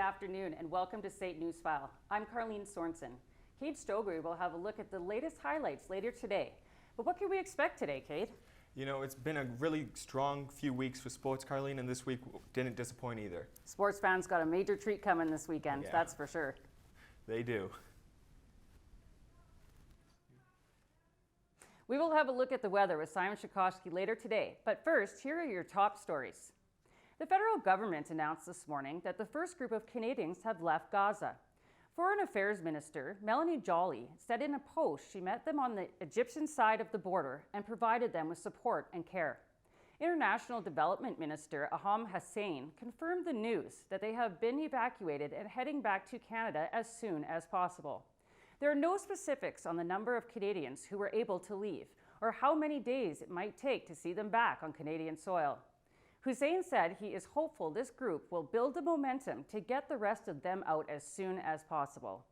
afternoon and welcome to SAIT Newsfile. I'm Carlene Sorensen. Kate Stogre will have a look at the latest highlights later today. But what can we expect today, Kate? You know, it's been a really strong few weeks for sports, Carlene, and this week didn't disappoint either. Sports fans got a major treat coming this weekend, that's for sure. They do. We will have a look at the weather with Simon Shikoski later today. But first, here are your top stories. The federal government announced this morning that the first group of Canadians have left Gaza. Foreign Affairs Minister Melanie Joly said in a post she met them on the Egyptian side of the border and provided them with support and care. International Development Minister Aham Hussein confirmed the news that they have been evacuated and heading back to Canada as soon as possible. There are no specifics on the number of Canadians who were able to leave or how many days it might take to see them back on Canadian soil. Hussein said he is hopeful this group will build the momentum to get the rest of them out as soon as possible.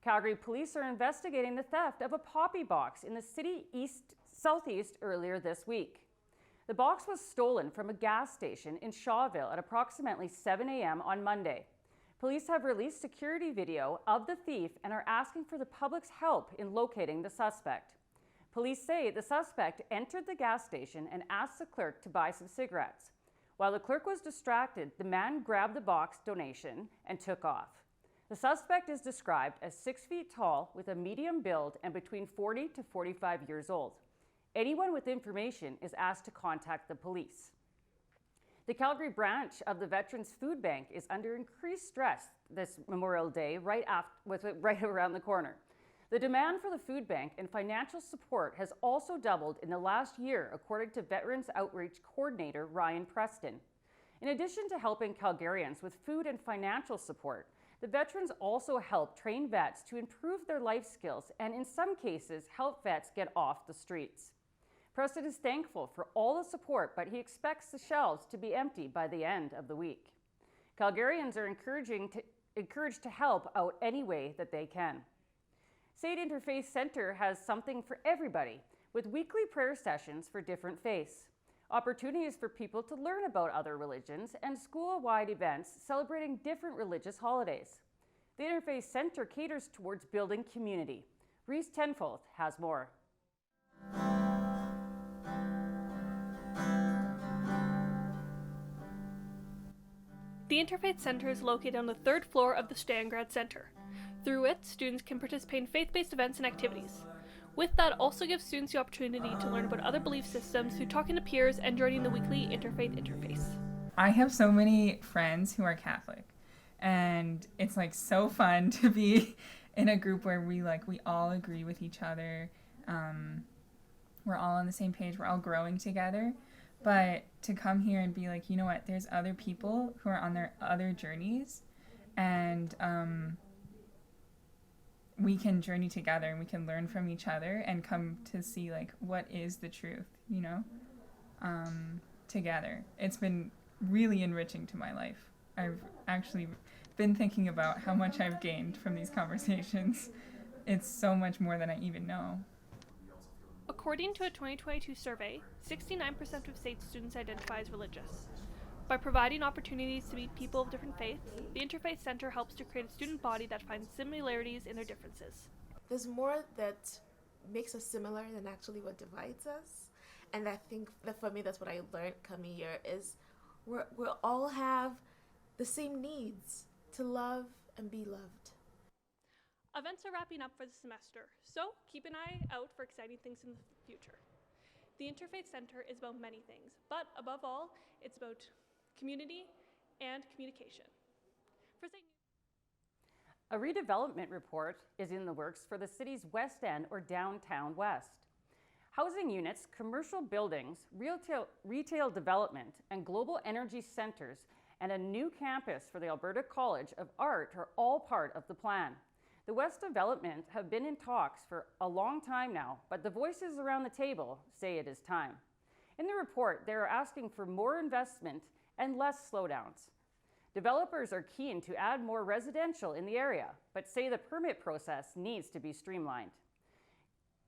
Calgary police are investigating the theft of a poppy box in the city southeast earlier this week. The box was stolen from a gas station in Shawville at approximately 7 a.m. on Monday. Police have released security video of the thief and are asking for the public's help in locating the suspect. Police say the suspect entered the gas station and asked the clerk to buy some cigarettes. While the clerk was distracted, the man grabbed the box donation and took off. The suspect is described as 6 feet tall with a medium build and between 40 to 45 years old. Anyone with information is asked to contact the police. The Calgary branch of the Veterans Food Bank is under increased stress this Memorial Day right around the corner. The demand for the food bank and financial support has also doubled in the last year, according to Veterans Outreach Coordinator Ryan Preston. In addition to helping Calgarians with food and financial support, the veterans also help train vets to improve their life skills and, in some cases, help vets get off the streets. Preston is thankful for all the support, but he expects the shelves to be empty by the end of the week. Calgarians are encouraged to help out any way that they can. SAIT Interfaith Centre has something for everybody, with weekly prayer sessions for different faiths, opportunities for people to learn about other religions, and school-wide events celebrating different religious holidays. The Interfaith Centre caters towards building community. Reese Tenfold has more. The Interfaith Centre is located on the 3rd floor of the Stangrad Centre. Through it, students can participate in faith-based events and activities. With that, also gives students the opportunity to learn about other belief systems through talking to peers and joining the weekly Interfaith Interface. I have so many friends who are Catholic, and it's like so fun to be in a group where we all agree with each other. We're all on the same page. We're all growing together. But to come here and be like, you know what, there's other people who are on their other journeys, and we can journey together and we can learn from each other and come to see like what is the truth, you know, together. It's been really enriching to my life. I've actually been thinking about how much I've gained from these conversations. It's so much more than I even know. According to a 2022 survey, 69% of SAIT students identify as religious. By providing opportunities to meet people of different faiths, the Interfaith Centre helps to create a student body that finds similarities in their differences. There's more that makes us similar than actually what divides us. And I think that for me, that's what I learned coming here is we all have the same needs to love and be loved. Events are wrapping up for the semester, so keep an eye out for exciting things in the future. The Interfaith Centre is about many things, but above all, it's about community and communication. A redevelopment report is in the works for the city's West End or Downtown West. Housing units, commercial buildings, retail development, and global energy centers, and a new campus for the Alberta College of Art are all part of the plan. The West development have been in talks for a long time now, but the voices around the table say it is time. In the report, they are asking for more investment and less slowdowns. Developers are keen to add more residential in the area, but say the permit process needs to be streamlined.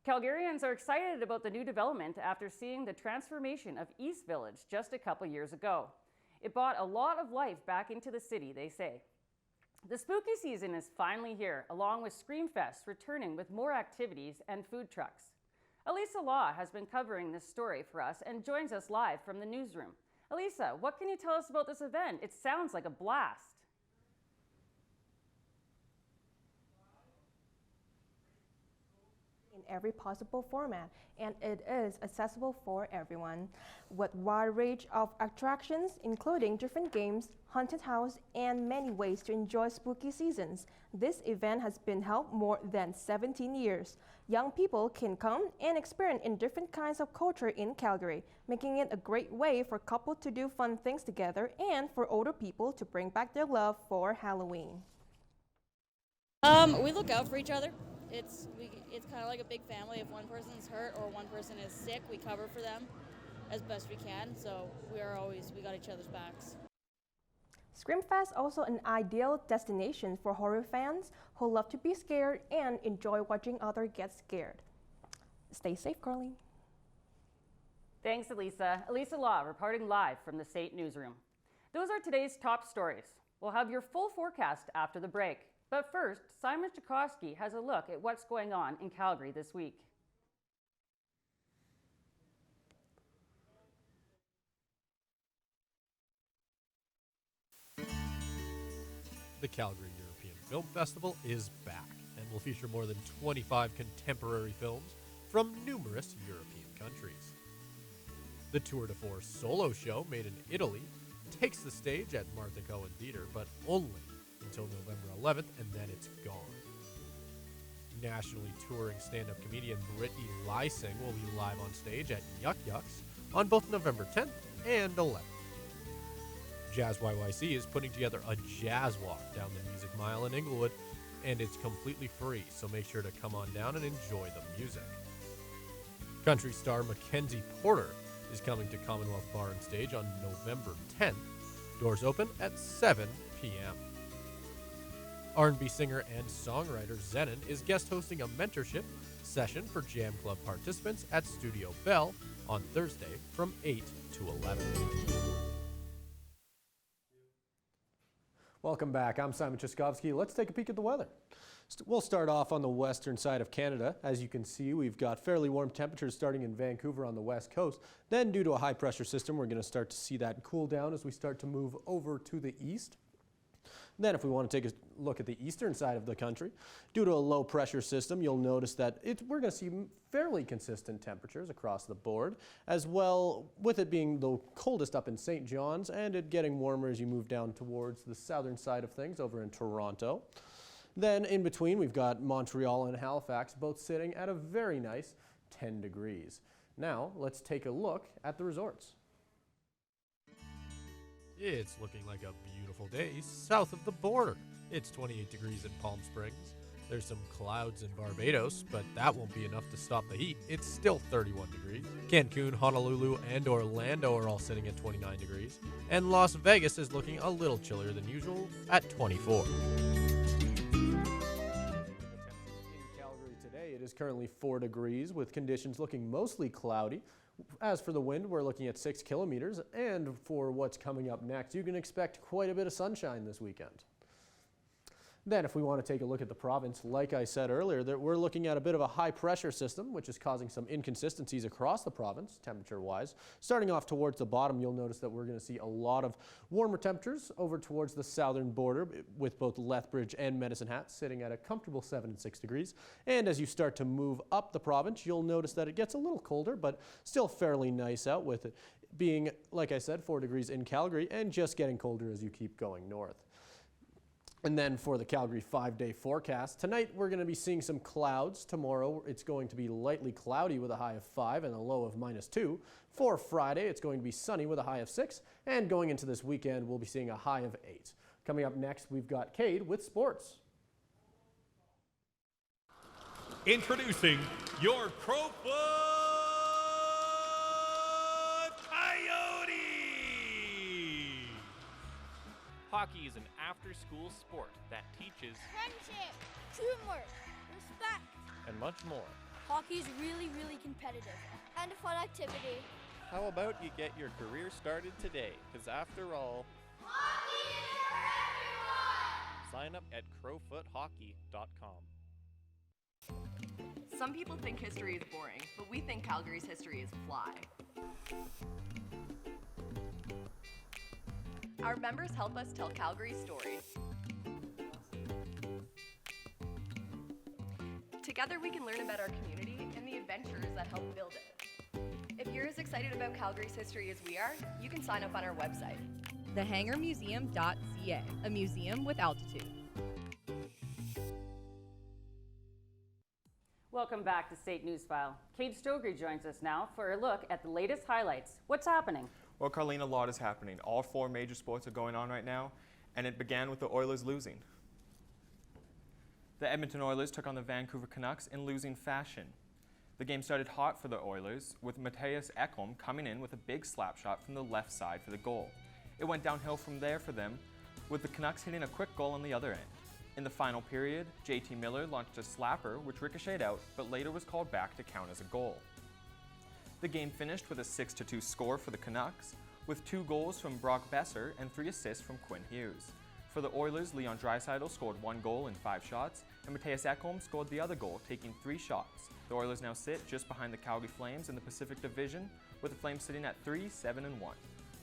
Calgarians are excited about the new development after seeing the transformation of East Village just a couple years ago. It brought a lot of life back into the city, they say. The spooky season is finally here, along with Screamfest returning with more activities and food trucks. Elisa Law has been covering this story for us and joins us live from the newsroom. Elisa, what can you tell us about this event? It sounds like a blast. In every possible format, and it is accessible for everyone, with wide range of attractions including different games, haunted house, and many ways to enjoy spooky seasons. This event has been held more than 17 years. Young people can come and experience in different kinds of culture in Calgary, making it a great way for couples to do fun things together and for older people to bring back their love for Halloween. We look out for each other. It's kind of like a big family. If one person's hurt or one person is sick, we cover for them as best we can. So we got each other's backs. Screamfest also an ideal destination for horror fans who love to be scared and enjoy watching others get scared. Stay safe, Carly. Thanks, Elisa. Elisa Law reporting live from the SAIT Newsroom. Those are today's top stories. We'll have your full forecast after the break. But first, Simon Chakosky has a look at what's going on in Calgary this week. The Calgary European Film Festival is back and will feature more than 25 contemporary films from numerous European countries. The Tour de Force solo show made in Italy takes the stage at Martha Cohen Theatre, but only until November 11th, and then it's gone. Nationally touring stand-up comedian Brittany Lysing will be live on stage at Yuck Yucks on both November 10th and 11th. Jazz YYC is putting together a jazz walk down the Music Mile in Inglewood, and it's completely free, so make sure to come on down and enjoy the music. Country star Mackenzie Porter is coming to Commonwealth Bar and Stage on November 10th. Doors open at 7 p.m. R&B singer and songwriter Zenon is guest hosting a mentorship session for Jam Club participants at Studio Bell on Thursday from 8 to 11. Welcome back. I'm Simon Chaskovsky. Let's take a peek at the weather. We'll start off on the western side of Canada. As you can see, we've got fairly warm temperatures starting in Vancouver on the west coast. Then, due to a high pressure system, we're going to start to see that cool down as we start to move over to the east. Then if we want to take a look at the eastern side of the country, due to a low pressure system, you'll notice that we're going to see fairly consistent temperatures across the board, as well with it being the coldest up in St. John's and it getting warmer as you move down towards the southern side of things over in Toronto. Then in between, we've got Montreal and Halifax, both sitting at a very nice 10 degrees. Now, let's take a look at the resorts. It's looking like a beautiful day south of the border. It's 28 degrees in Palm Springs. There's some clouds in Barbados, but that won't be enough to stop the heat. It's still 31 degrees. Cancun, Honolulu, and Orlando are all sitting at 29 degrees. And Las Vegas is looking a little chillier than usual at 24. In Calgary today, it is currently 4 degrees with conditions looking mostly cloudy. As for the wind, we're looking at 6 kilometers, and for what's coming up next, you can expect quite a bit of sunshine this weekend. Then if we want to take a look at the province, like I said earlier, that we're looking at a bit of a high pressure system, which is causing some inconsistencies across the province, temperature-wise. Starting off towards the bottom, you'll notice that we're going to see a lot of warmer temperatures over towards the southern border, with both Lethbridge and Medicine Hat sitting at a comfortable 7 and 6 degrees. And as you start to move up the province, you'll notice that it gets a little colder, but still fairly nice out, with it being, like I said, 4 degrees in Calgary and just getting colder as you keep going north. And then for the Calgary 5-day forecast, tonight we're going to be seeing some clouds. Tomorrow it's going to be lightly cloudy with a high of 5 and a low of -2. For Friday, it's going to be sunny with a high of 6. And going into this weekend, we'll be seeing a high of 8. Coming up next, we've got Cade with sports. Introducing your Crowfoot Coyotes! Hockey is an after-school sport that teaches friendship, teamwork, respect, and much more. Hockey is really competitive and a fun activity. How about you get your career started today? Because after all, hockey is for everyone! Sign up at crowfoothockey.com. Some people think history is boring, but we think Calgary's history is fly. Our members help us tell Calgary's stories. Together we can learn about our community and the adventures that help build it. If you're as excited about Calgary's history as we are, you can sign up on our website. thehangarmuseum.ca, a museum with altitude. Welcome back to SAIT Newsfile. Kate Stogre joins us now for a look at the latest highlights. What's happening? Well, Carlene, a lot is happening. All 4 major sports are going on right now, and it began with the Oilers losing. The Edmonton Oilers took on the Vancouver Canucks in losing fashion. The game started hot for the Oilers, with Mattias Ekholm coming in with a big slap shot from the left side for the goal. It went downhill from there for them, with the Canucks hitting a quick goal on the other end. In the final period, JT Miller launched a slapper which ricocheted out, but later was called back to count as a goal. The game finished with a 6-2 score for the Canucks, with 2 goals from Brock Besser and 3 assists from Quinn Hughes. For the Oilers, Leon Draisaitl scored 1 goal in 5 shots, and Mattias Ekholm scored the other goal, taking 3 shots. The Oilers now sit just behind the Calgary Flames in the Pacific Division, with the Flames sitting at 3-7-1.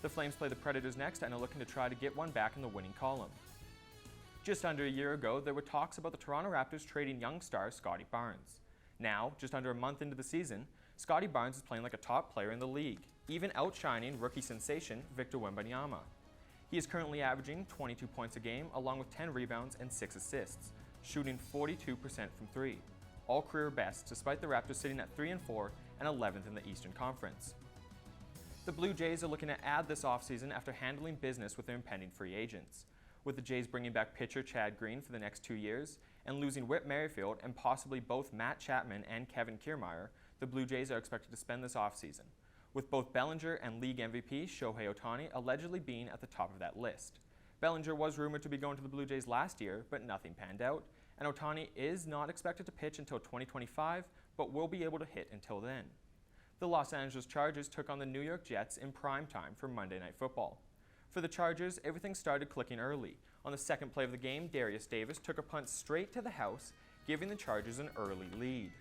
The Flames play the Predators next and are looking to try to get one back in the winning column. Just under a year ago, there were talks about the Toronto Raptors trading young star Scotty Barnes. Now, just under a month into the season, Scotty Barnes is playing like a top player in the league, even outshining rookie sensation Victor Wembanyama. He is currently averaging 22 points a game, along with 10 rebounds and 6 assists, shooting 42% from 3. All career bests, despite the Raptors sitting at 3-4 and 11th in the Eastern Conference. The Blue Jays are looking to add this offseason after handling business with their impending free agents. With the Jays bringing back pitcher Chad Green for the next 2 years and losing Whit Merrifield and possibly both Matt Chapman and Kevin Kiermaier, the Blue Jays are expected to spend this offseason, with both Bellinger and league MVP Shohei Ohtani allegedly being at the top of that list. Bellinger was rumored to be going to the Blue Jays last year, but nothing panned out, and Ohtani is not expected to pitch until 2025, but will be able to hit until then. The Los Angeles Chargers took on the New York Jets in prime time for Monday Night Football. For the Chargers, everything started clicking early. On the second play of the game, Darius Davis took a punt straight to the house, giving the Chargers an early lead.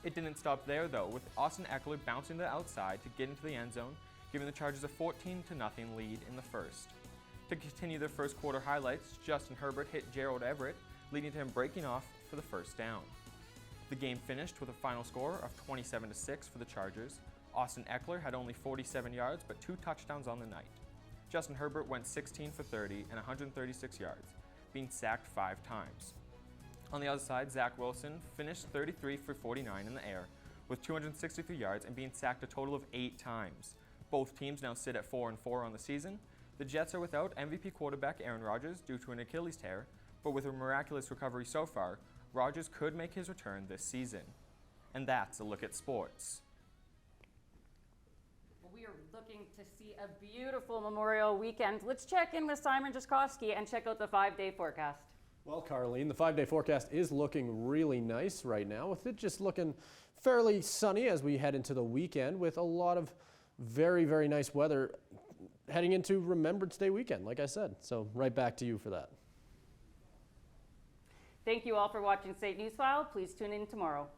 It didn't stop there though, with Austin Eckler bouncing to the outside to get into the end zone, giving the Chargers a 14-0 lead in the first. To continue their first quarter highlights, Justin Herbert hit Gerald Everett, leading to him breaking off for the first down. The game finished with a final score of 27-6 for the Chargers. Austin Eckler had only 47 yards but 2 touchdowns on the night. Justin Herbert went 16 for 30 and 136 yards, being sacked 5 times. On the other side, Zach Wilson finished 33 for 49 in the air with 263 yards and being sacked a total of 8 times. Both teams now sit at 4-4 on the season. The Jets are without MVP quarterback Aaron Rodgers due to an Achilles tear, but with a miraculous recovery so far, Rodgers could make his return this season. And that's a look at sports. We are looking to see a beautiful Memorial weekend. Let's check in with Simon Jaskowski and check out the 5-day forecast. Well, Carlene, the 5-day forecast is looking really nice right now, with it just looking fairly sunny as we head into the weekend, with a lot of very, very nice weather heading into Remembrance Day weekend, like I said. So right back to you for that. Thank you all for watching SAIT Newsfile. Please tune in tomorrow.